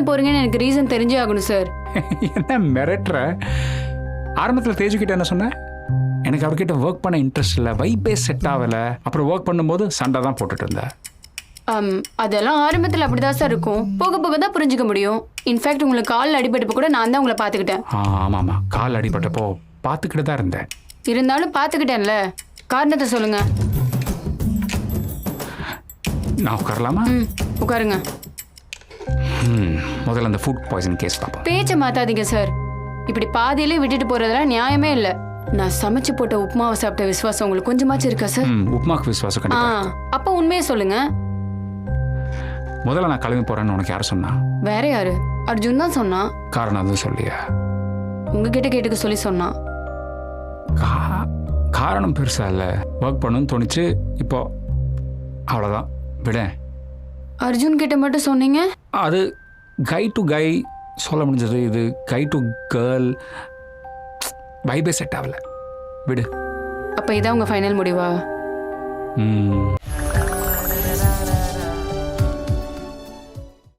போறீங்கன்னு எனக்கு ரீசன் தெரிஞ்சே ஆகணும் சார். என்ன மிரட்டுற? ஆரம்பத்தில் தேஜுக்கிட்ட என்ன சொன்னேன்? எனக்கு அவர்கிட்ட ஒர்க் பண்ண இன்ட்ரெஸ்ட் இல்லை, வைப்பே செட் ஆகலை. அப்புறம் ஒர்க் பண்ணும்போது சண்டை தான் போட்டுட்டு இருந்தேன். அதெல்லாம் ஆரம்பத்தில் அப்படிதான் சார் இருக்கும். போக போக தான் புரிஞ்சுக்க முடியும். இன்ஃபேக்ட் உங்களுக்கு கால் அடிபட்டப்போ கூட நான் தான் உங்களை பார்த்துக்கிட்டேன். ஆமாம்மா, கால் அடிபட்டப்போ பார்த்துக்கிட்டு தான் இருந்தேன். இருந்தாலும் பார்த்துக்கிட்டேன்ல, காரணத்தை சொல்லுங்க. நான் உட்காரலாமா? உட்காருங்க. முதல்ல அந்த ஃபுட் பாய்சன் கேஸ் பார்ப்போம். பேச்சை மாத்தாதீங்க சார். இப்படி பாதியிலே விட்டுட்டு போறதெல்லாம் நியாயமே இல்லை. நான் சமைச்சு போட்ட உப்புமாவை சாப்பிட்ட விசுவாசம் உங்களுக்கு கொஞ்சமாச்சும் இருக்கா சார்? உப்புமாக்கு விசுவாசம் கண்டிப்பா. அப்போ உண்மையை சொல்லுங்க. முதல்ல நான் கிளம்பி போறேன்னு உனக்கு யார் சொன்னா? வேற யாரு? அர்ஜுன் தான் சொன்னான். காரணம் அதுவும் சொல்லியா? உங்ககிட்ட கேட்டுக்க சொல்லி சொன்னான். காரணம் பெருசா இல்லை, ஒர்க் பண்ணணும்னு தோணுச்சு. இப்போ அவ்வளோதான், விட. அர்ஜுன் கிட்ட மட்டும் சொன்னீங்க. அது கை டு கை சொல்ல முடிஞ்சது. இது கை டு கேர்ள், வைபே செட் ஆகல, விடு. அப்ப இதான் உங்க ஃபைனல் முடிவா?